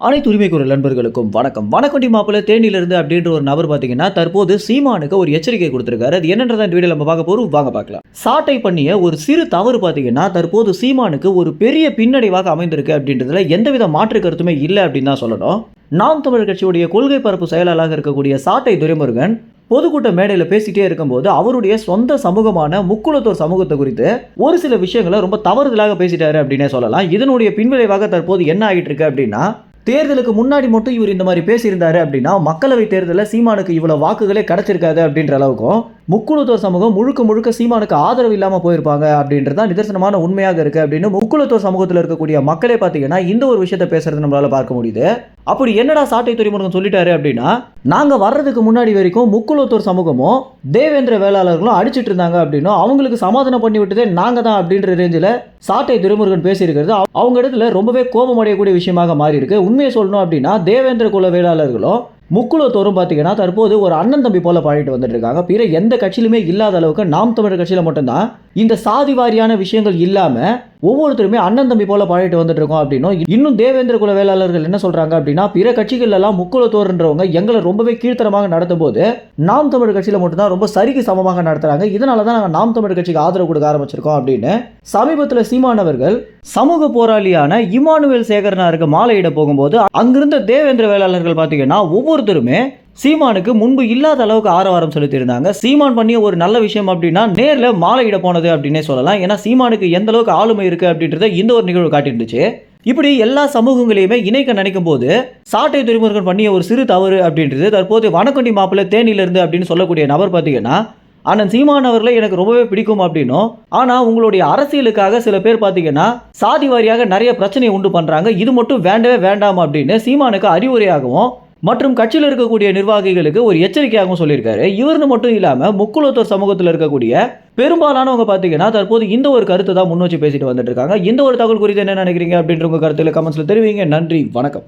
அனைத்து உரிமை குரல் நண்பர்களுக்கும் வணக்கம். வணக்கண்டி மாப்பிள்ள தேனியிலிருந்து அப்படின்ற ஒரு நபர் பார்த்தீங்கன்னா தற்போது சீமானுக்கு ஒரு எச்சரிக்கை கொடுத்திருக்காரு. அது என்னன்றத இந்த வீடியோல நம்ம பார்க்க போறோம். வாங்க பார்க்கலாம். சாட்டை பண்ணிய ஒரு சிறு தவறு பார்த்தீங்கன்னா தற்போது சீமானுக்கு ஒரு பெரிய பின்னடைவாக அமைந்திருக்கு அப்படின்றதுல எந்தவித மாற்று கருத்துமே இல்லை அப்படின்னு தான் சொல்லணும். நாம் தமிழர் கட்சியுடைய கொள்கை பரப்பு செயலாளராக இருக்கக்கூடிய சாட்டை துரைமுருகன் பொதுக்கூட்ட மேடையில் பேசிட்டே இருக்கும்போது அவருடைய சொந்த சமூகமான முக்குளத்தோர் சமூகத்தை குறித்து ஒரு சில விஷயங்களை ரொம்ப தவறுதலாக பேசிட்டாரு அப்படின்னே சொல்லலாம். இதனுடைய பின்விளைவாக தற்போது என்ன ஆகிட்டு இருக்கு அப்படின்னா, தேர்தலுக்கு முன்னாடி மட்டும் இவர் இந்த மாதிரி பேசியிருந்தாரு அப்படின்னா மக்களவை தேர்தலில் சீமானுக்கு இவ்வளவு வாக்குகளே கிடைச்சிருக்காது அப்படின்ற அளவுக்கும் முக்குளத்தோர் சமூகம் முழுக்க முழுக்க சீமானுக்கு ஆதரவு இல்லாமல் போயிருப்பாங்க அப்படின்றதான் நிதர்சனமான உண்மையாக இருக்கு அப்படின்னு முக்குளத்தோர் சமூகத்தில் இருக்கக்கூடிய மக்களே பார்த்தீங்கன்னா இந்த ஒரு விஷயத்தை பேசுறது நம்மளால பார்க்க முடியுது. அப்படி என்னடா சாட்டை துரைமுருகன் சொல்லிட்டாரு அப்படின்னா, நாங்க வர்றதுக்கு முன்னாடி வரைக்கும் முக்குளத்தோர் சமூகமும் தேவேந்திர வேளாளர்களும் அடிச்சிட்டு இருந்தாங்க அப்படின்னும் அவங்களுக்கு சமாதானம் பண்ணி விட்டதே நாங்க தான் அப்படின்ற ரேஞ்சில் சாட்டை துரைமுருகன் பேசியிருக்கிறது அவங்க இடத்துல ரொம்பவே கோபம் அடையக்கூடிய விஷயமாக மாறி இருக்கு. உண்மையை சொல்லணும் அப்படின்னா தேவேந்திர குல வேளாளர்களும் முக்குளத்தோரும் பார்த்தீங்கன்னா தற்போது ஒரு அண்ணன் தம்பி போல பாடிட்டு வந்துட்டு இருக்காங்க. பிற எந்த கட்சியிலுமே இல்லாத அளவுக்கு நாம் தமிழர் கட்சியில மட்டும்தான் இந்த சாதி வாரியான விஷயங்கள் இல்லாம ஒவ்வொருத்தருமே அண்ணன் தம்பி போல பாடிட்டு வந்துட்டு இருக்கோம் அப்படின்னும் இன்னும் தேவேந்திர குல வேளாளர்கள் என்ன சொல்றாங்க அப்படின்னா, பிற கட்சிகள் எல்லாம் முக்குளத்தோர்ன்றவங்க எங்களை ரொம்பவே கீழ்த்தரமாக நடத்தும் போது நாம் தமிழர் கட்சியில மட்டும்தான் ரொம்ப சரிக்கு சமமாக நடத்துறாங்க. இதனாலதான் நாங்கள் நாம் தமிழர் கட்சிக்கு ஆதரவு கொடுக்க ஆரம்பிச்சிருக்கோம் அப்படின்னு சமீபத்தில் சீமானவர்கள் சமூக போராளியான இமானுவேல் சேகரனாருக்கு மாலையிட போகும்போது அங்கிருந்த தேவேந்திர வேளாளர்கள் பார்த்தீங்கன்னா ஒவ்வொருத்தருமே சீமானுக்கு முன்பு இல்லாத அளவுக்கு ஆரவாரம் செலுத்தியிருந்தாங்க. சீமான் பண்ணிய ஒரு நல்ல விஷயம் அப்படின்னா நேரில் மாலையிட போனது அப்படின்னே சொல்லலாம். ஏன்னா சீமானுக்கு எந்த அளவுக்கு ஆளுமை இருக்கு அப்படின்றத இந்த ஒரு நிகழ்வு காட்டியிருந்துச்சு. இப்படி எல்லா சமூகங்களையுமே இணைக்க நினைக்கும் போது சாட்டை துரைமுருகன் பண்ணிய ஒரு சிறு தவறு அப்படின்றது தற்போது வனக்கொண்டி மாப்பிள்ளை தேனியிலிருந்து அப்படின்னு சொல்லக்கூடிய நபர் பார்த்தீங்கன்னா, அண்ணன் சீமான் அவர்களை எனக்கு ரொம்பவே பிடிக்கும் அப்படின்னும், ஆனால் உங்களுடைய அரசியலுக்காக சில பேர் பார்த்தீங்கன்னா சாதி வாரியாக நிறைய பிரச்சனையை உண்டு பண்ணுறாங்க, இது மட்டும் வேண்டவே வேண்டாம் அப்படின்னு சீமானுக்கு அறிவுரையாகவும் மற்றும் கட்சியில் இருக்கக்கூடிய நிர்வாகிகளுக்கு ஒரு எச்சரிக்கையாகவும் சொல்லியிருக்காரு. இவர்னு மட்டும் இல்லாமல் முக்குளத்தோர் சமூகத்தில் இருக்கக்கூடிய பெரும்பாலானவங்க பார்த்தீங்கன்னா தற்போது இந்த ஒரு கருத்தை தான் முன் வச்சு பேசிட்டு வந்துட்டு இருக்காங்க. இந்த ஒரு தகவல் குறித்து என்ன நினைக்கிறீங்க அப்படின்ற உங்க கருத்துல கமெண்ட்ஸ்ல தெரிவிங்க. நன்றி, வணக்கம்.